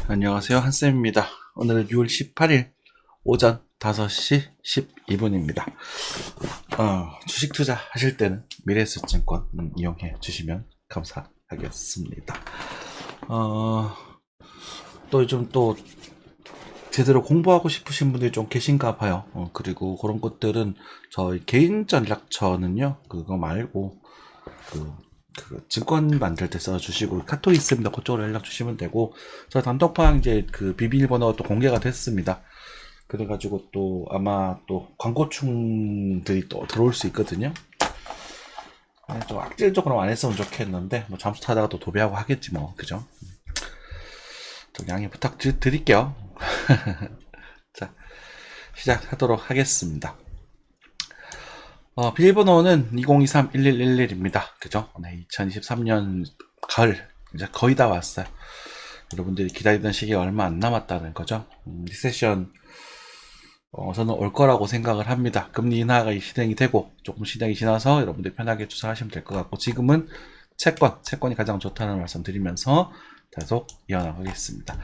안녕하세요. 한쌤입니다. 오늘은 6월 18일 오전 5시 12분입니다. 주식 투자 하실 때는 미래에셋증권 이용해 주시면 감사하겠습니다. 또 요즘 또 제대로 공부하고 싶으신 분들이 좀 계신가 봐요. 그리고 그런 것들은 저희 개인 전략처는요, 그거 말고, 그 증권 만들 때 써주시고 카톡 있습니다. 그쪽으로 연락 주시면 되고, 저 단톡방 이제 그 비밀번호가 또 공개가 됐습니다. 그래가지고 또 아마 또 광고충들이 또 들어올 수 있거든요. 좀 악질적으로 안 했으면 좋겠는데, 뭐 잠수 타다가 또 도배하고 하겠지 뭐, 그죠? 좀 양해 부탁드릴게요. 자, 시작하도록 하겠습니다. 비밀번호는 2023-1111입니다. 그죠? 네, 2023년 가을, 이제 거의 다 왔어요. 여러분들이 기다리던 시기가 얼마 안 남았다는 거죠. 리세션, 저는 올 거라고 생각을 합니다. 금리 인하가 실행이 되고, 조금 시장이 지나서 여러분들이 편하게 투자하시면 될 것 같고, 지금은 채권이 가장 좋다는 말씀 드리면서 계속 이어나가겠습니다.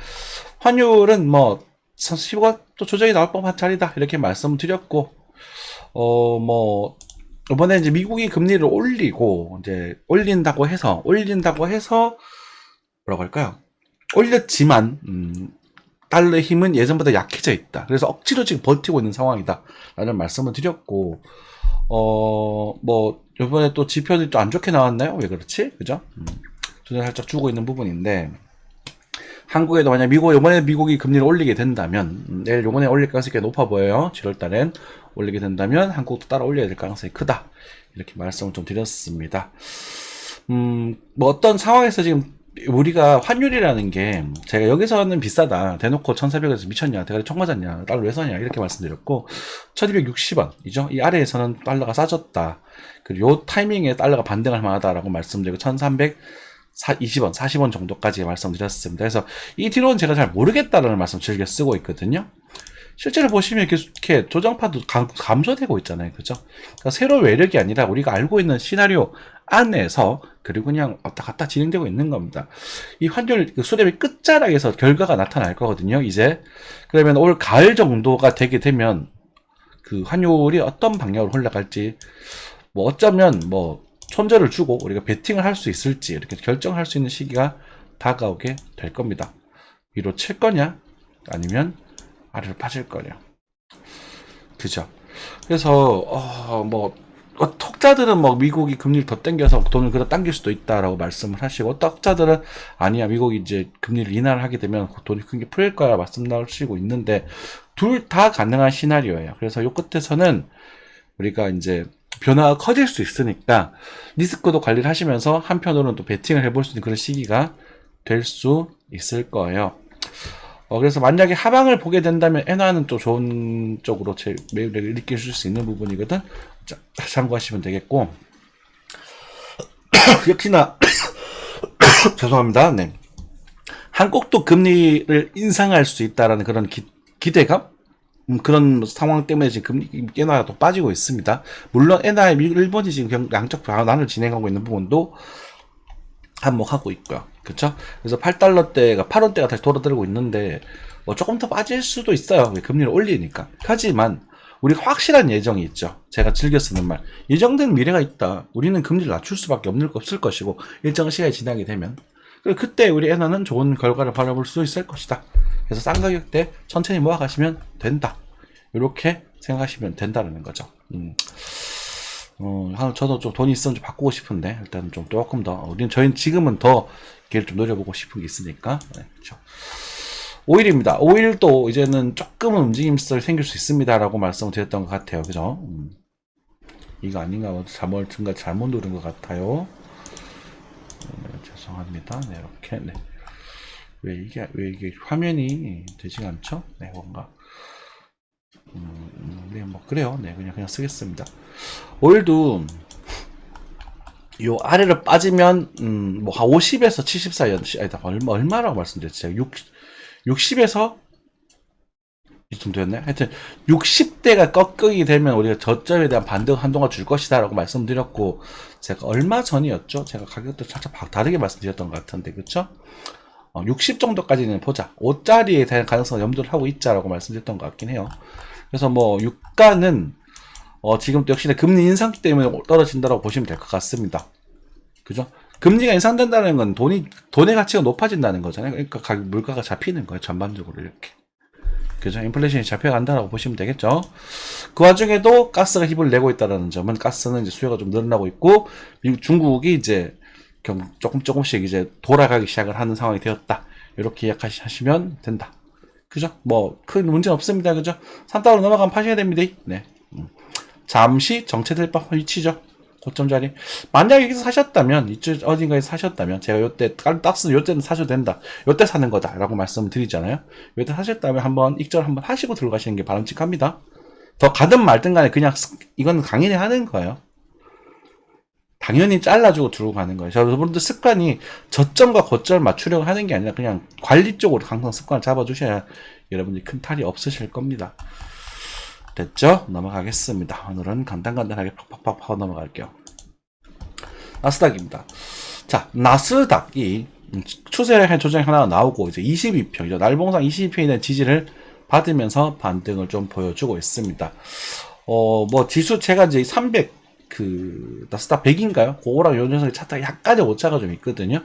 환율은 뭐, 15가 또 조정이 나올 법한 자리다. 이렇게 말씀드렸고, 이번에 이제 미국이 금리를 올린다고 해서, 뭐라고 할까요? 올렸지만, 달러의 힘은 예전보다 약해져 있다. 그래서 억지로 지금 버티고 있는 상황이다. 라는 말씀을 드렸고, 이번에 또 지표들이 또 안 좋게 나왔나요? 왜 그렇지? 그죠? 조정 살짝 주고 있는 부분인데, 한국에도 만약 이번에 미국이 금리를 올리게 된다면, 내일 요번에 올릴 가능성이 꽤 높아 보여요. 7월 달엔 올리게 된다면, 한국도 따라 올려야 될 가능성이 크다. 이렇게 말씀을 좀 드렸습니다. 어떤 상황에서 지금 우리가 환율이라는 게, 제가 여기서는 비싸다. 대놓고 1,400원에서 미쳤냐, 대가리 총 맞았냐, 달러 왜 서냐, 이렇게 말씀드렸고, 1260원이죠. 이 아래에서는 달러가 싸졌다. 그리고 요 타이밍에 달러가 반등할 만하다라고 말씀드리고, 1320원, 40원 정도까지 말씀드렸습니다. 그래서 이 뒤로는 제가 잘 모르겠다라는 말씀 즐겨 쓰고 있거든요. 실제로 보시면 이렇게 조정파도 감소되고 있잖아요. 그죠? 그러니까 새로 외력이 아니라 우리가 알고 있는 시나리오 안에서 그리고 그냥 왔다 갔다 진행되고 있는 겁니다. 이 환율 수렴의 끝자락에서 결과가 나타날 거거든요. 이제 그러면 올 가을 정도가 되게 되면 그 환율이 어떤 방향으로 흘러갈지 어쩌면 손절을 주고 우리가 베팅을 할 수 있을지 이렇게 결정할 수 있는 시기가 다가오게 될 겁니다. 위로 칠 거냐 아니면 아래로 빠질 거냐. 그죠? 그래서 톡자들은 미국이 금리를 더 당겨서 돈을 그더 당길 수도 있다라고 말씀을 하시고, 톡자들은 아니야, 미국이 이제 금리를 인하를 하게 되면 돈이 크게 풀릴 거야 말씀하시고 있는데, 둘 다 가능한 시나리오예요. 그래서 요 끝에서는 우리가 이제 변화가 커질 수 있으니까 리스크도 관리를 하시면서 한편으로는 또 베팅을 해볼 수 있는 그런 시기가 될 수 있을 거예요. 그래서 만약에 하방을 보게 된다면 엔화는 또 좋은 쪽으로 매입을 일으키실 수 있는 부분이거든. 자, 참고하시면 되겠고, 역시나 죄송합니다. 네. 한국도 금리를 인상할 수 있다라는 그런 기대감? 그런 상황 때문에 지금 금리 엔화가 또 빠지고 있습니다. 물론 엔화의 일본이 지금 양적 반환을 진행하고 있는 부분도 한몫하고 있고요. 그쵸? 그래서 8달러대가 8원대가 다시 돌아들고 있는데 조금 더 빠질 수도 있어요. 금리를 올리니까. 하지만 우리가 확실한 예정이 있죠. 제가 즐겨 쓰는 말. 예정된 미래가 있다. 우리는 금리를 낮출 수밖에 없을 것이고 일정한 시간이 지나게 되면 그때 우리 엔화는 좋은 결과를 바라볼 수 있을 것이다. 그래서 싼 가격대 천천히 모아가시면 된다. 이렇게 생각하시면 된다는 거죠. 저도 좀 돈이 있으면 좀 바꾸고 싶은데, 일단 좀 조금 더, 저희는 지금은 더 기회를 좀 노려보고 싶은 게 있으니까, 네, 그렇죠. 5일입니다. 5일도 이제는 조금은 움직임이 생길 수 있습니다라고 말씀을 드렸던 것 같아요. 그죠? 이거 아닌가, 잘못 누른 것 같아요. 네, 죄송합니다. 네, 이렇게, 네. 왜 이게 화면이 되지가 않죠? 네, 뭔가. 네, 그래요. 네, 그냥 쓰겠습니다. 오일도, 요 아래로 빠지면, 한 50에서 70 사이, 아니다, 얼마라고 말씀드렸지? 제가 60에서, 이쯤 되었네? 하여튼, 60대가 꺾이게 되면 우리가 저점에 대한 반등 한동안 줄 것이다 라고 말씀드렸고, 제가 얼마 전이었죠? 제가 가격도 살짝 다르게 말씀드렸던 것 같은데, 그쵸? 60 정도까지는 보자. 5짜리에 대한 가능성을 염두를 하고 있자라고 말씀드렸던 것 같긴 해요. 그래서 뭐 유가는 지금 또 역시나 금리 인상기 때문에 떨어진다고 보시면 될 것 같습니다. 그죠? 금리가 인상된다는 건 돈의 가치가 높아진다는 거잖아요. 그러니까 물가가 잡히는 거예요. 전반적으로 이렇게. 그죠? 인플레이션이 잡혀간다라고 보시면 되겠죠. 그 와중에도 가스가 힘을 내고 있다는 점은 가스는 이제 수요가 좀 늘어나고 있고, 중국이 이제 조금씩 이제 돌아가기 시작을 하는 상황이 되었다. 이렇게 이해하시면 된다. 그죠? 뭐, 큰 문제는 없습니다. 그죠? 3달러 넘어가면 파셔야 됩니다. 네. 잠시 정체될 법한 위치죠. 고점 자리. 만약에 여기서 사셨다면, 이쪽 어딘가에서 사셨다면, 제가 요때, 가스 요때는 사셔도 된다. 요때 사는 거다. 라고 말씀을 드리잖아요. 요때 사셨다면 한번 익절 한번 하시고 들어가시는 게 바람직합니다. 더 가든 말든 간에 그냥, 이건 강인히 하는 거예요. 당연히 잘라주고 들고 가는 거예요. 여러분들 습관이 저점과 고점을 맞추려고 하는 게 아니라 그냥 관리 쪽으로 항상 습관을 잡아주셔야 여러분들이 큰 탈이 없으실 겁니다. 됐죠? 넘어가겠습니다. 오늘은 간단하게 팍팍팍 파고 넘어갈게요. 나스닥입니다. 자, 나스닥이 추세의 조정이 하나 나오고 이제 22평이죠. 날봉상 22평에 대한 지지를 받으면서 반등을 좀 보여주고 있습니다. 뭐 지수체가 이제 300 나스닥 100인가요? 그거랑 요 녀석의 차트가 약간의 오차가 좀 있거든요.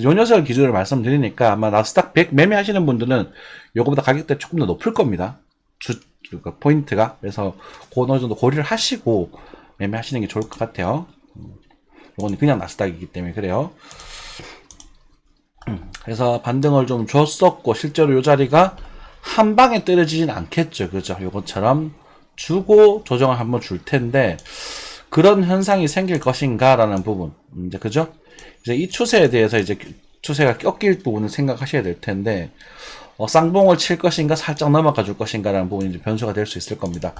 요 녀석을 기준으로 말씀드리니까 아마 나스닥 100 매매하시는 분들은 요거보다 가격대 조금 더 높을 겁니다. 그러니까 포인트가. 그래서 어느 정도 고려를 하시고 매매하시는 게 좋을 것 같아요. 이건 그냥 나스닥이기 때문에 그래요. 그래서 반등을 좀 줬었고 실제로 요 자리가 한 방에 떨어지진 않겠죠. 그죠? 요것처럼 주고 조정을 한번 줄 텐데 그런 현상이 생길 것인가라는 부분. 이제 그죠? 이제 이 추세에 대해서 이제 추세가 꺾일 부분을 생각하셔야 될 텐데 쌍봉을 칠 것인가 살짝 넘어가 줄 것인가라는 부분이 이제 변수가 될 수 있을 겁니다.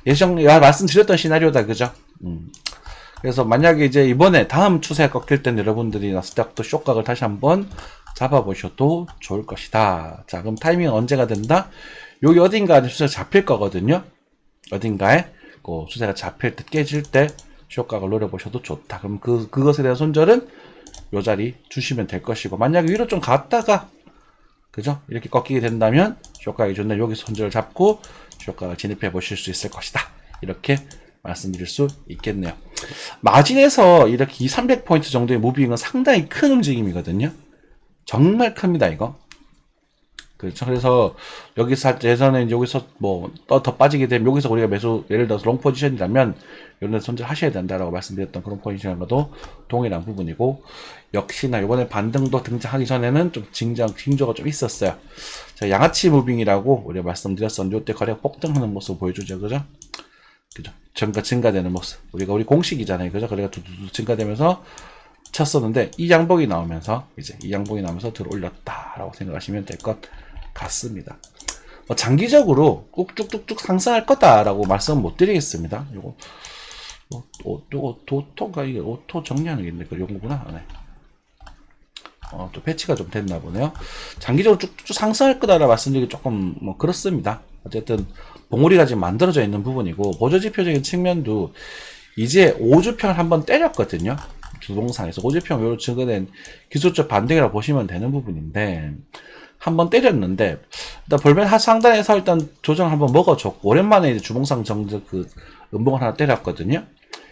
말씀드렸던 시나리오다. 그죠? 그래서 만약에 이제 이번에 다음 추세가 꺾일 땐 여러분들이 나스닥도 쇼각을 다시 한번 잡아보셔도 좋을 것이다. 자, 그럼 타이밍은 언제가 된다? 여기 어딘가에 추세가 잡힐 거거든요. 어딘가에 그 추세가 잡힐 때 깨질 때 쇼각을 노려보셔도 좋다. 그럼 그것에 대한 손절은 요 자리 주시면 될 것이고, 만약에 위로 좀 갔다가 그죠? 이렇게 꺾이게 된다면 쇼각이 좋네. 여기 손절을 잡고 쇼각을 진입해 보실 수 있을 것이다. 이렇게 말씀드릴 수 있겠네요. 마진에서 이렇게 300포인트 정도의 무빙은 상당히 큰 움직임이거든요. 정말 큽니다, 이거. 그렇죠. 그래서 여기서 예전에 이제 여기서 뭐 더 빠지게 되면 여기서 우리가 매수, 예를 들어서 롱 포지션이라면 이런 데 손절하셔야 된다라고 말씀드렸던 그런 포지션과도 동일한 부분이고, 역시나 이번에 반등도 등장하기 전에는 좀 징조가 좀 있었어요. 자, 양아치 무빙이라고 우리가 말씀드렸었는데 이때 거래가 폭등하는 모습을 보여주죠. 그죠? 그죠? 증가되는 모습. 우리 공식이잖아요. 그죠? 거래가 두두두 증가되면서 쳤었는데 이 양봉이 나오면서 들어 올렸다라고 생각하시면 될 것 같습니다. 장기적으로 꼭 쭉쭉쭉 상승할 거다라고 말씀은 못 드리겠습니다. 요거 오토가 이게 오토 정리하는 게 있는데 요거구나. 네. 또 배치가 좀 됐나 보네요. 장기적으로 쭉쭉 상승할 거다라고 말씀드리기 조금 뭐 그렇습니다. 어쨌든 봉우리가 지금 만들어져 있는 부분이고, 보조지표적인 측면도 이제 5주평을 한번 때렸거든요. 주봉상에서 5주평 요로 증가된 기술적 반등이라고 보시면 되는 부분인데, 한번 때렸는데 일단 볼멘 상단에서 일단 조정을 한번 먹어줬고, 오랜만에 이제 주봉상 정적 음봉을 하나 때렸거든요.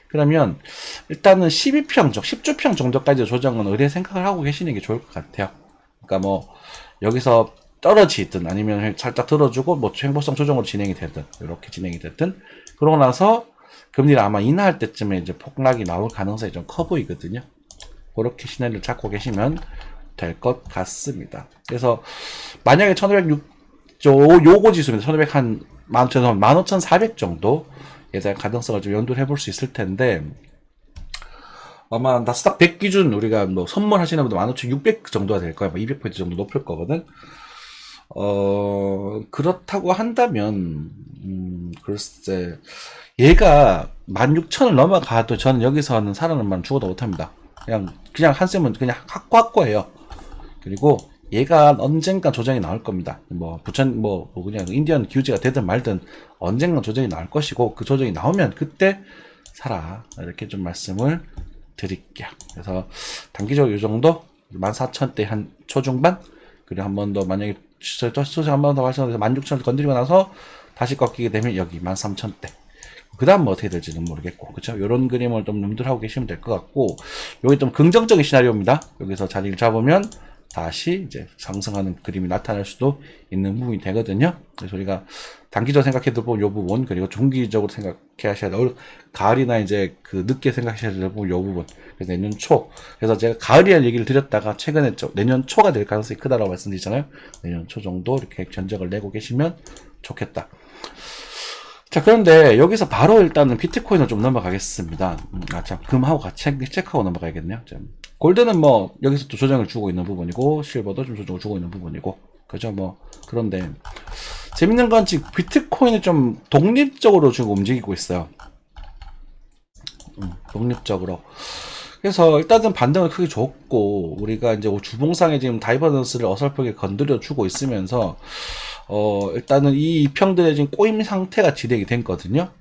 그러면 일단은 10주평 정도까지 조정은 의뢰 생각을 하고 계시는 게 좋을 것 같아요. 그러니까 뭐 여기서 떨어지든 아니면 살짝 들어주고 뭐 행보성 조정으로 진행이 되든 이렇게 진행이 됐든, 그러고 나서 금리를 아마 인하할 때쯤에 이제 폭락이 나올 가능성이 좀 커 보이거든요. 그렇게 시나리오를 잡고 계시면 될 것 같습니다. 그래서 만약에 1506 요거 지수입니다. 1500 한 15,400 정도 예상 가능성을 좀 연구를 해볼 수 있을 텐데, 아마 나스닥 100 기준 우리가 뭐 선물하시는 분들 15,600 정도가 될 거야. 200포인트 정도 높을 거거든. 그렇다고 한다면 글쎄 얘가 16,000을 넘어가도 저는 여기서는 살아남으면 죽어도 못합니다. 그냥 한쌤은 그냥 확고해요. 그리고 얘가 언젠가 조정이 나올 겁니다. 그냥 인디언 기우제가 되든 말든 언젠가 조정이 나올 것이고, 그 조정이 나오면 그때 사라. 이렇게 좀 말씀을 드릴게요. 그래서 단기적으로 이 정도 14,000대 한 초중반 그리고 한 번 더 만약에 수세 한 번 더 발생해서 16,000을 건드리고 나서 다시 꺾이게 되면 여기 13,000대. 그 다음 뭐 어떻게 될지는 모르겠고, 그쵸? 요런 그림을 좀 염두하고 계시면 될 것 같고, 요게 좀 긍정적인 시나리오입니다. 여기서 자리를 잡으면 다시 이제 상승하는 그림이 나타날 수도 있는 부분이 되거든요. 그래서 우리가 단기적으로 생각해도 보면 요 부분, 그리고 중기적으로 생각해 하셔야 될, 가을이나 이제 그 늦게 생각하셔야 될 부분, 요 부분. 그래서 내년 초. 그래서 제가 가을이라는 얘기를 드렸다가 최근에 내년 초가 될 가능성이 크다라고 말씀드리잖아요. 내년 초 정도 이렇게 견적을 내고 계시면 좋겠다. 자, 그런데 여기서 바로 일단은 비트코인을 좀 넘어가겠습니다. 참, 금하고 같이 체크하고 넘어가야겠네요. 골드는 뭐, 여기서 또 조정을 주고 있는 부분이고, 실버도 좀 조정을 주고 있는 부분이고, 그죠? 뭐, 그런데, 재밌는 건 지금 비트코인이 좀 독립적으로 지금 움직이고 있어요. 독립적으로. 그래서 일단은 반등을 크게 줬고, 우리가 이제 주봉상에 지금 다이버전스를 어설프게 건드려 주고 있으면서, 일단은 이 이평들의 지금 꼬임 상태가 진행이 됐거든요.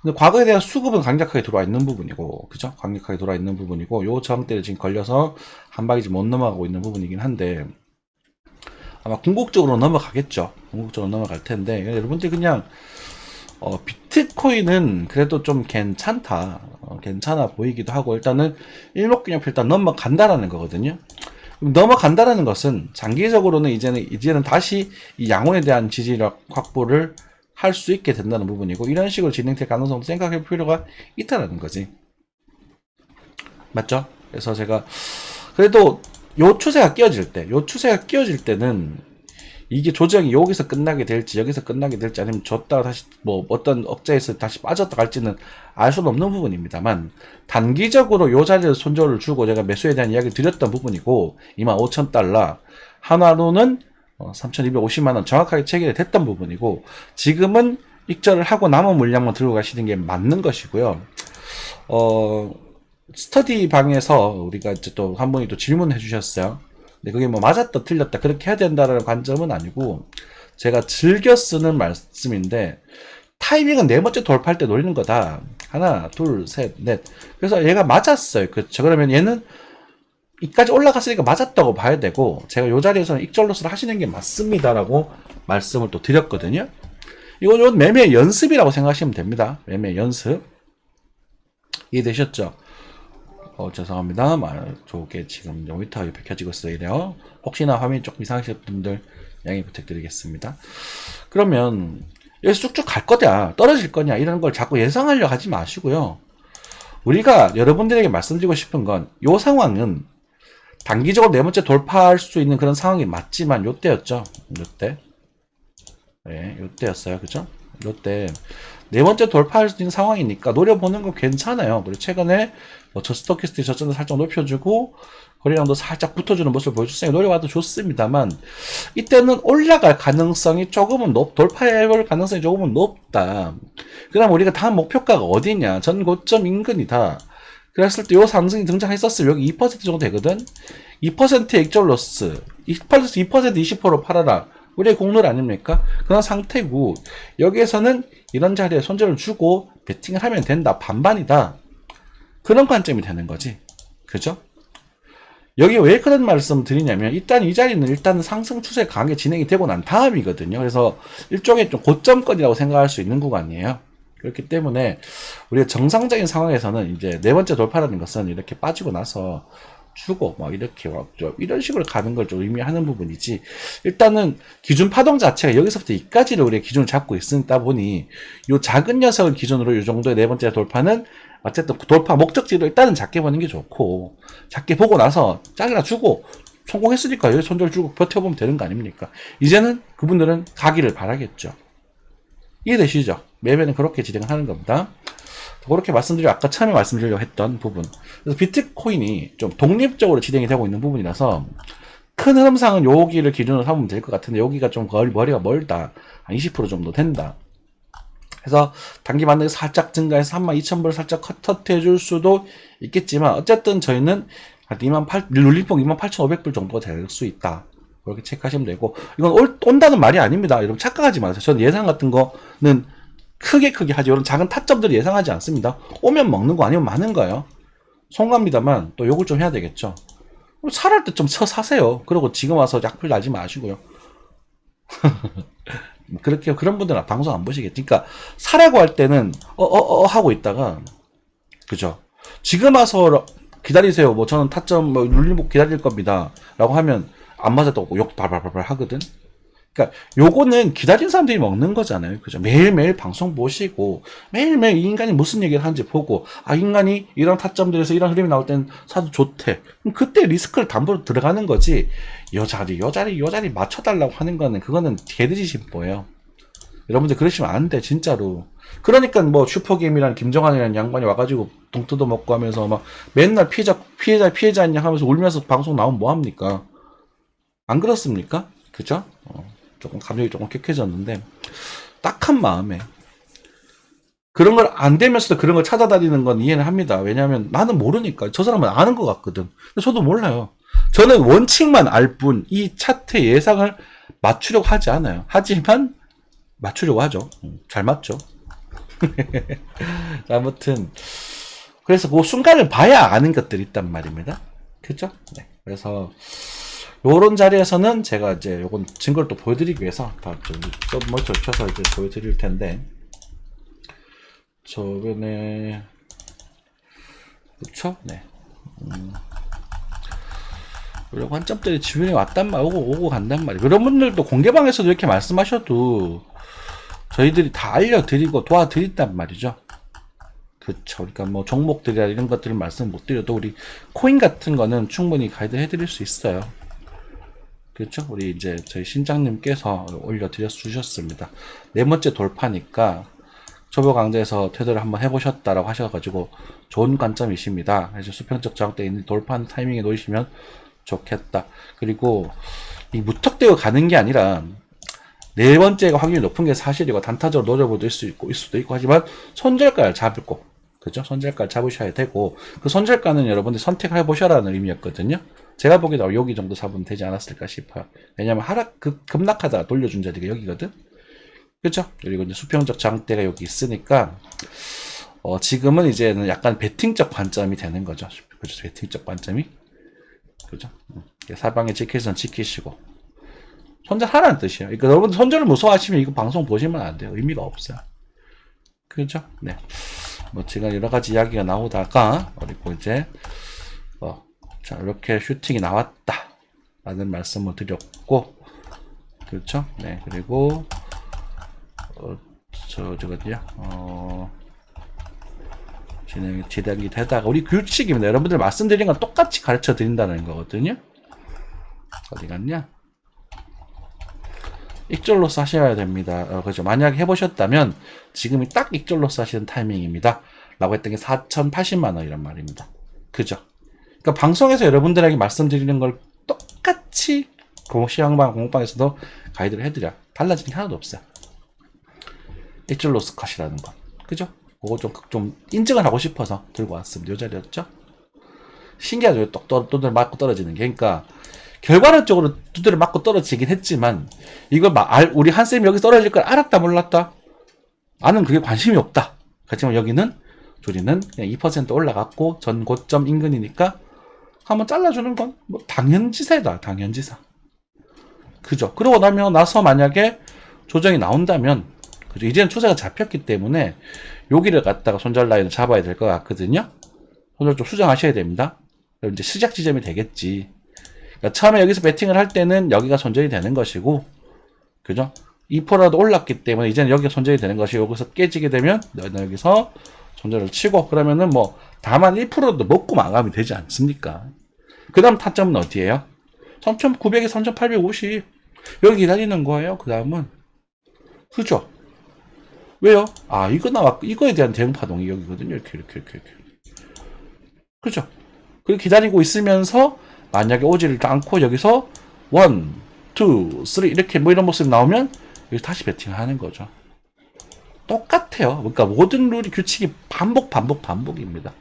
근데 과거에 대한 수급은 강력하게 들어와 있는 부분이고, 그죠? 강력하게 들어와 있는 부분이고, 요 저항대를 지금 걸려서 한 방이지 못 넘어가고 있는 부분이긴 한데, 아마 궁극적으로 넘어가겠죠. 궁극적으로 넘어갈 텐데, 여러분들 그냥, 비트코인은 그래도 좀 괜찮다. 괜찮아 보이기도 하고, 일단은 일목균형표 일단 넘어간다라는 거거든요. 넘어간다라는 것은 장기적으로는 이제는 다시 이 양원에 대한 지지력 확보를 할 수 있게 된다는 부분이고, 이런 식으로 진행될 가능성도 생각해 볼 필요가 있다라는 거지. 맞죠? 그래서 제가 그래도 요 추세가 끼어질 때는 이게 조정이 여기서 끝나게 될지 여기서 끝나게 될지 아니면 줬다가 다시 뭐 어떤 억제에서 다시 빠졌다 갈지는 알 수는 없는 부분입니다만, 단기적으로 요 자리에서 손절을 주고 제가 매수에 대한 이야기를 드렸던 부분이고, 25,000달러 하나로는 3,250만원 정확하게 체결이 됐던 부분이고, 지금은 익절을 하고 남은 물량만 들고 가시는 게 맞는 것이고요. 스터디 방에서 우리가 이제 또 한 분이 또 질문해 주셨어요. 근데 그게 뭐 맞았다 틀렸다 그렇게 해야 된다라는 관점은 아니고, 제가 즐겨 쓰는 말씀인데, 타이밍은 네 번째 돌파할 때 노리는 거다. 하나, 둘, 셋, 넷. 그래서 얘가 맞았어요. 그렇죠. 그러면 얘는 이까지 올라갔으니까 맞았다고 봐야 되고, 제가 요 자리에서는 익절로스를 하시는 게 맞습니다라고 말씀을 또 드렸거든요. 이건 매매 연습이라고 생각하시면 됩니다. 매매 연습. 이해되셨죠? 죄송합니다. 저게 지금 모니터가 옆에 켜지고 있어요. 이래요. 혹시나 화면이 조금 이상하실 분들 양해 부탁드리겠습니다. 그러면 여기서 쭉쭉 갈 거냐, 떨어질 거냐, 이런 걸 자꾸 예상하려 하지 마시고요. 우리가 여러분들에게 말씀드리고 싶은 건, 요 상황은 단기적으로 네 번째 돌파할 수 있는 그런 상황이 맞지만, 요때였죠. 요때. 네, 요때였어요. 그죠? 요때. 네 번째 돌파할 수 있는 상황이니까 노려보는 건 괜찮아요. 그리고 최근에 저 스토키스트 저점을 살짝 높여주고 거래량도 살짝 붙어주는 모습을 보여줬으니까 노려봐도 좋습니다만, 이때는 올라갈 가능성이 조금은 돌파해볼 가능성이 조금은 높다. 그럼 우리가 다음 목표가가 어디냐? 전 고점 인근이다. 그랬을 때 요 상승이 등장했었으면 여기 2% 정도 되거든. 2%의 익절 로스, 2% 20%로 팔아라. 우리의 공룰 아닙니까? 그런 상태고, 여기에서는 이런 자리에 손절을 주고 베팅을 하면 된다. 반반이다. 그런 관점이 되는 거지. 그죠? 여기 왜 그런 말씀 드리냐면, 일단 이 자리는 일단 상승 추세 강하게 진행이 되고 난 다음이거든요. 그래서 일종의 좀 고점권이라고 생각할 수 있는 구간이에요. 그렇기 때문에 우리가 정상적인 상황에서는 이제 네 번째 돌파라는 것은 이렇게 빠지고 나서 주고 막 이렇게 좀 이런 식으로 가는 걸 좀 의미하는 부분이지, 일단은 기준 파동 자체가 여기서부터 이까지를 우리가 기준을 잡고 있다 보니, 요 작은 녀석을 기준으로 요 정도의 네 번째 돌파는 어쨌든 돌파 목적지를 일단은 작게 보는 게 좋고, 작게 보고 나서 짝이나 주고 성공했으니까 여기 손절 주고 버텨보면 되는 거 아닙니까? 이제는 그분들은 가기를 바라겠죠. 이해되시죠? 매매는 그렇게 진행을 하는 겁니다. 그렇게 말씀드리고, 아까 처음에 말씀드리려고 했던 부분. 그래서 비트코인이 좀 독립적으로 진행이 되고 있는 부분이라서, 큰 흐름상은 여기를 기준으로 삼으면 될 것 같은데, 여기가 좀 머리가 멀다. 한 20% 정도 된다. 그래서 단기 반등이 살짝 증가해서 32,000불 살짝 컷해 줄 수도 있겠지만, 어쨌든 저희는 룰림폭 28,500불 정도가 될 수 있다. 그렇게 체크하시면 되고, 이건 온다는 말이 아닙니다. 여러분 착각하지 마세요. 저는 예상 같은 거는 크게 하지, 이런 작은 타점들을 예상하지 않습니다. 오면 먹는 거 아니면 많은 거예요. 송갑니다만 또 욕을 좀 해야 되겠죠. 살할 때 좀 사세요. 그리고 지금 와서 약풀 날지 마시고요. 그렇게 그런 분들은 방송 안 보시겠지. 그러니까 사라고 할 때는 하고 있다가 그죠. 지금 와서 기다리세요. 뭐 저는 타점 뭐 눌리목 기다릴 겁니다.라고 하면 안 맞아도 욕 발발발발 하거든. 그러니까 요거는 기다린 사람들이 먹는 거잖아요. 그죠? 매일매일 방송 보시고 매일매일 이 인간이 무슨 얘기를 하는지 보고 아 인간이 이런 타점들에서 이런 흐름이 나올 땐 사도 좋대. 그럼 그때 리스크를 담보로 들어가는 거지. 요 자리 맞춰달라고 하는 거는 그거는 개돼지 심보예요. 여러분들 그러시면 안 돼, 진짜로. 그러니까 뭐 슈퍼게임이라는 김정환이라는 양반이 와가지고 돈 뜯어먹고 하면서 막 맨날 피해자냐 하면서 울면서 방송 나오면 뭐합니까? 안 그렇습니까? 그죠? 조금 감정이 조금 격해졌는데 딱한 마음에 그런 걸 안 되면서도 그런 걸 찾아다니는 건 이해는 합니다. 왜냐하면 나는 모르니까 저 사람은 아는 것 같거든. 근데 저도 몰라요. 저는 원칙만 알 뿐 이 차트 예상을 맞추려고 하지 않아요. 하지만 맞추려고 하죠. 잘 맞죠. 아무튼 그래서 그 순간을 봐야 아는 것들이 있단 말입니다. 그죠? 네. 그래서 요런 자리에서는 제가 이제 요건 증거를 또 보여드리기 위해서 서브모니터 켜서 이제 보여드릴 텐데 저번에 그렇죠? 네. 이런 관점들이 주변에 왔단 말 오고 간단 말이에요. 그런 분들도 공개방에서도 이렇게 말씀하셔도 저희들이 다 알려드리고 도와드린단 말이죠. 그쵸. 그러니까 뭐 종목들이나 이런 것들을 말씀 못 드려도 우리 코인 같은 거는 충분히 가이드 해드릴 수 있어요. 그렇죠? 우리 이제 저희 신장님께서 올려드려 주셨습니다. 네 번째 돌파니까 초보 강좌에서 테드를 한번 해보셨다라고 하셔가지고 좋은 관점이십니다. 그래서 수평적 저항대 있는 돌파하는 타이밍에 놓이시면 좋겠다. 그리고 이 무턱대고 가는 게 아니라 네 번째가 확률이 높은 게 사실이고 단타적으로 노려볼 수도 있고 하지만 손절가를 잡고 그죠? 손절가를 잡으셔야 되고 그 손절가는 여러분들 선택을 해보셔라는 의미였거든요. 제가 보기에도 여기 정도 잡으면 되지 않았을까 싶어요. 왜냐면 급락하다가 돌려준 자리가 여기거든. 그죠? 그리고 이제 수평적 장대가 여기 있으니까 지금은 이제는 약간 배팅적 관점이 되는 거죠. 그죠? 배팅적 관점이 그죠? 사방에 지킬선 지키시고 손절하라는 뜻이에요. 그러니까 여러분 손절을 무서워하시면 이거 방송 보시면 안 돼요. 의미가 없어요. 그죠? 네. 뭐 지금 여러 가지 이야기가 나오다가 그리고 이제 자 이렇게 슈팅이 나왔다 라는 말씀을 드렸고 그렇죠? 네. 그리고 저거요 진행이 되다가 우리 규칙입니다. 여러분들 말씀드린 건 똑같이 가르쳐 드린다는 거거든요. 어디 갔냐? 익절로스 하셔야 됩니다. 그죠? 만약에 해보셨다면 지금이 딱 익절로스 하시는 타이밍입니다. 라고 했던 게 4,080만 원이란 말입니다. 그죠? 그러니까 방송에서 여러분들에게 말씀드리는 걸 똑같이 시황방 공방에서도 가이드를 해드려. 달라지는 게 하나도 없어요. 익절로스 컷이라는 건. 그죠? 그거 좀 인증을 하고 싶어서 들고 왔습니다. 요 자리였죠? 신기하죠? 똑똑 맞고 떨어지는 게. 그러니까 결과론적으로 두드려 맞고 떨어지긴 했지만 이걸 우리 한쌤이 여기 떨어질 걸 알았다 몰랐다? 나는 그게 관심이 없다. 하지만 여기는 조리는 그냥 2% 올라갔고 전 고점 인근이니까 한번 잘라주는 건 뭐 당연지사다. 당연지사. 그죠? 그러고 나서 만약에 조정이 나온다면 그죠? 이제는 추세가 잡혔기 때문에 여기를 갖다가 손절 라인을 잡아야 될 것 같거든요. 손절 좀 수정하셔야 됩니다. 그럼 이제 시작 지점이 되겠지. 그러니까 처음에 여기서 배팅을 할 때는 여기가 손절이 되는 것이고, 그죠? 2%라도 올랐기 때문에 이제는 여기가 손절이 되는 것이 여기서 깨지게 되면 여기서 손절을 치고 그러면은 뭐 다만 1%도 먹고 마감이 되지 않습니까? 그 다음 타점은 어디예요? 3,900에 3,850 여기 기다리는 거예요. 그 다음은 그죠? 왜요? 아 이거 나왔고 이거에 대한 대응 파동이 여기거든요. 이렇게 그죠? 그리고 기다리고 있으면서 만약에 오지를 않고 여기서 1, 2, 3 이렇게 뭐 이런 모습이 나오면 여기 다시 배팅을 하는 거죠. 똑같아요. 그러니까 모든 룰이 규칙이 반복입니다.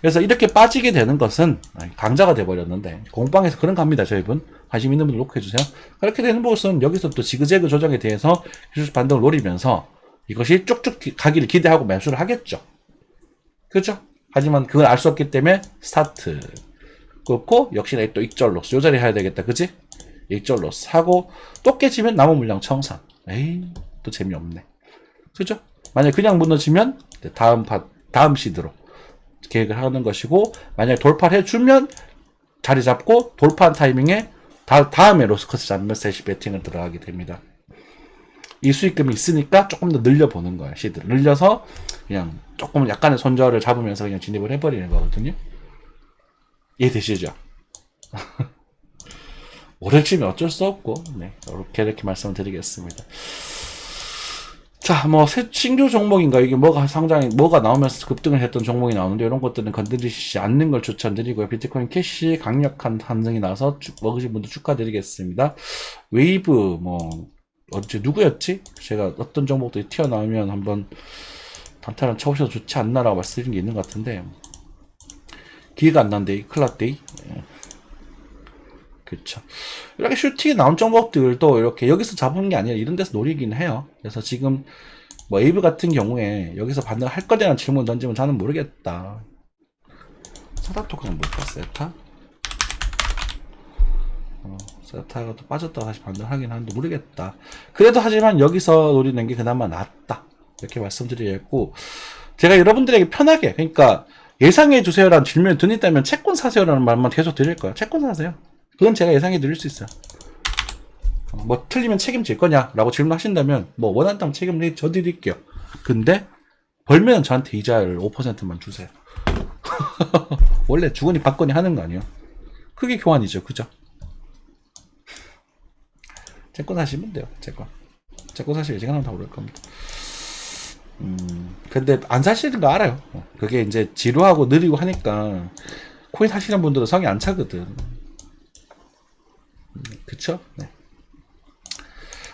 그래서 이렇게 빠지게 되는 것은 강자가 돼버렸는데 공방에서 그런 겁니다. 저희분 관심 있는 분들 녹화해주세요. 그렇게 되는 것은 여기서 또 지그재그 조정에 대해서 기술 반등을 노리면서 이것이 쭉쭉 가기를 기대하고 매수를 하겠죠. 그죠? 하지만 그걸 알 수 없기 때문에 스타트 그렇고 역시나 또 익절 로스 요 자리 해야 되겠다 그지? 익절 로스 하고 또 깨지면 남은 물량 청산. 에이 또 재미없네 그죠? 만약 그냥 무너지면 다음 시드로 계획을 하는 것이고 만약 돌파를 해주면 자리 잡고 돌파한 타이밍에 다음에 로스커스 잡으면 셋이 배팅을 들어가게 됩니다. 이 수익금이 있으니까 조금 더 늘려보는 거야. 시드를 늘려서 그냥 조금 약간의 손절을 잡으면서 그냥 진입을 해버리는 거거든요. 이해되시죠? 오를 치면 어쩔 수 없고 네, 이렇게 말씀을 드리겠습니다. 자, 뭐 신규 종목인가 이게 뭐가 상장이 뭐가 나오면서 급등을 했던 종목이 나오는데 이런 것들은 건드리시지 않는 걸 추천드리고요. 비트코인 캐시 강력한 반등이 나서 먹으신 분들 축하드리겠습니다. 웨이브 뭐 어제 누구였지? 제가 어떤 종목들이 튀어나오면 한번 단타를 쳐보셔도 좋지 않나라고 말씀드린 게 있는 것 같은데 기회가 안 난데 클라데이 그렇죠. 이렇게 슈팅이 나온 종목들도 이렇게 여기서 잡은 게 아니라 이런 데서 노리긴 해요. 그래서 지금 뭐 웨이브 같은 경우에 여기서 반등할 거냐는 질문 던지면 저는 모르겠다. 세타 토큰은 뭘까? 세타? 세타가 또 빠졌다가 다시 반등하긴 하는데 모르겠다. 그래도 하지만 여기서 노리는 게 그나마 낫다. 이렇게 말씀드리겠고 제가 여러분들에게 편하게 그러니까 예상해 주세요라는 질문이 드린다면 채권 사세요라는 말만 계속 드릴 거예요. 채권 사세요. 그건 제가 예상해 드릴 수 있어요. 뭐 틀리면 책임질 거냐 라고 질문하신다면 뭐 원한다면 책임을 져 드릴게요. 근데 벌면 저한테 이자를 5%만 주세요. 원래 주거니 받거니 하는 거 아니에요. 그게 교환이죠. 그죠? 채권 사시면 돼요. 채권 사실 예상하면 다 오를 겁니다. 근데 안 사시는 거 알아요. 그게 이제 지루하고 느리고 하니까 코인 사시는 분들은 성이 안 차거든. 그쵸? 네.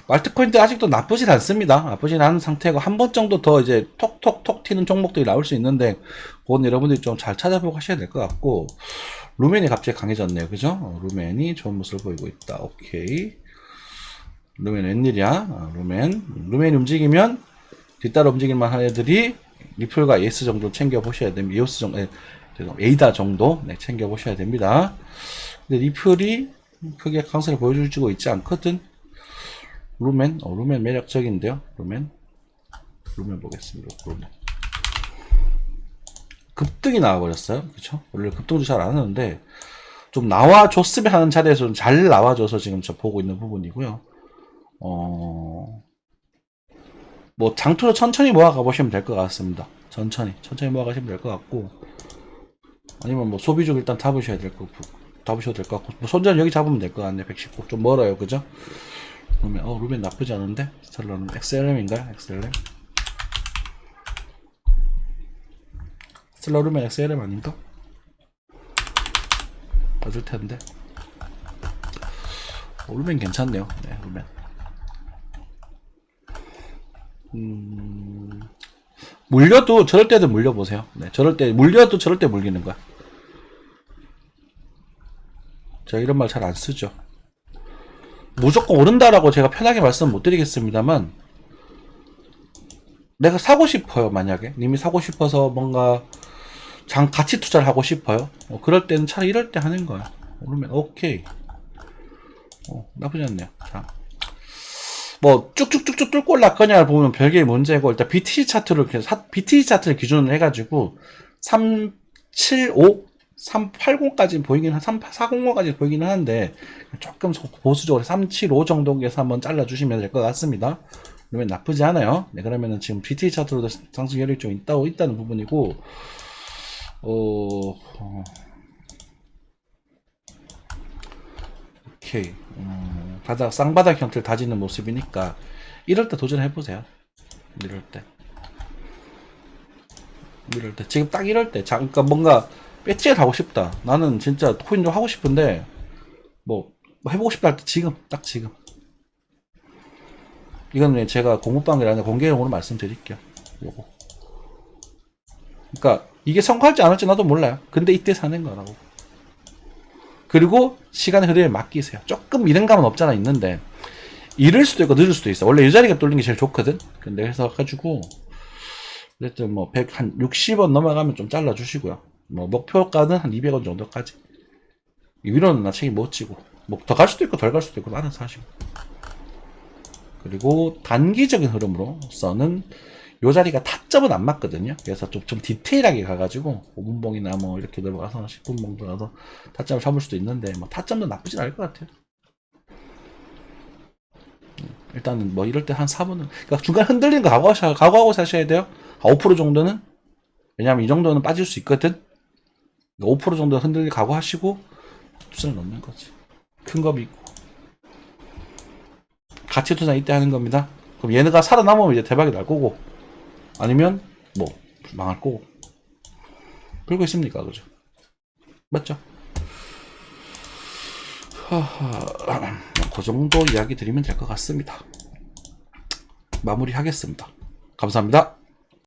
말트코인도 아직도 나쁘진 않습니다. 나쁘진 않은 상태고 한 번 정도 더 이제 톡톡톡 튀는 종목들이 나올 수 있는데 그건 여러분들이 좀 잘 찾아보고 하셔야 될 것 같고 루멘이 갑자기 강해졌네요. 그죠? 루멘이 좋은 모습을 보이고 있다. 오케이. 루멘 웬일이야? 루멘이 움직이면 뒤따라 움직일만 한 애들이 리플과 에이스 정도 챙겨 보셔야 됩니다. 에오스 정도, 에이다 정도 네, 챙겨 보셔야 됩니다. 근데 리플이 크게 강세를 보여주고 있지 않거든. 루멘 매력적인데요. 루멘 보겠습니다. 루멘 급등이 나와버렸어요. 그쵸? 원래 급등도 잘 안 하는데 좀 나와줬으면 하는 자리에서 좀 잘 나와줘서 지금 저 보고 있는 부분이고요. 뭐 장투로 천천히 모아가 보시면 될 것 같습니다. 천천히 모아가시면 될 것 같고 아니면 뭐 소비주 일단 잡으셔야 될 것 같고 잡으셔도 될 것 같고 뭐 손절 여기 잡으면 될 것 같네. 119 좀 멀어요. 그죠? 루멘 나쁘지 않은데 스텔라는 XLM인가요? XLM 스텔라 루멘 XLM 아닌가? 맞을 텐데 루멘 괜찮네요. 네, 루멘 물려도 저럴 때도 물려보세요. 네, 저럴 때 물려도 저럴 때 물리는 거야. 제가 이런 말 잘 안 쓰죠. 무조건 오른다라고 제가 편하게 말씀 못 드리겠습니다만 내가 사고 싶어요. 만약에 님이 사고 싶어서 뭔가 같이 투자를 하고 싶어요. 그럴 때는 차라리 이럴 때 하는 거야. 그러면 오케이. 나쁘지 않네요. 자, 뭐 쭉쭉쭉쭉 뚫고 올라갈 거냐 보면 별개의 문제고 일단 BTC 차트를 기준으로 해가지고 375 380까지 보이긴 3405까지 보이기는 하는데 조금 보수적으로 375 정도에서 한번 잘라주시면 될 것 같습니다. 그러면 나쁘지 않아요. 네, 그러면은 지금 BTC 차트로도 상승 여력이 좀 있다는 부분이고 오케이. 바닥 쌍바닥 형태를 다지는 모습이니까 이럴 때 도전해보세요. 이럴 때 지금 딱 이럴 때 그러니까 뭔가 배치를 하고 싶다. 나는 진짜 코인 좀 하고 싶은데 뭐 해보고 싶다 할 때 지금 이건 제가 공부방이라 아니라 공개용으로 말씀드릴게요. 요거 그러니까 이게 성공할지 안 할지 나도 몰라요. 근데 이때 사는 거라고. 그리고 시간의 흐름에 맡기세요. 조금 미련감은 없잖아 있는데 이를 수도 있고 늦을 수도 있어. 원래 이 자리가 뚫린 게 제일 좋거든. 근데 그래서 가지고 어쨌든 뭐 160원 넘어가면 좀 잘라주시고요. 뭐 목표가는 한 200원 정도까지 위로는 나 책임 못 지고 뭐 더 갈 수도 있고 덜 갈 수도 있고 나는 사실. 그리고 단기적인 흐름으로서는 요 자리가 타점은 안 맞거든요. 그래서 좀 디테일하게 가가지고 5분봉이나 뭐 이렇게 들어가서 10분봉 들어가서 타점을 잡을 수도 있는데 뭐 타점도 나쁘진 않을 것 같아요. 일단은 뭐 이럴 때 한 4분은 그러니까 중간 흔들리는 거 각오하고 사셔야 돼요. 5% 정도는 왜냐면 이 정도는 빠질 수 있거든. 5% 정도 흔들리 각오하시고 투자를 넣는 거지. 큰 거 믿고 가치 투자 이때 하는 겁니다. 그럼 얘네가 살아남으면 이제 대박이 날 거고 아니면 뭐 망할 거고 그러고 있습니까, 그죠? 맞죠? 그 정도 이야기 드리면 될 것 같습니다. 마무리하겠습니다. 감사합니다.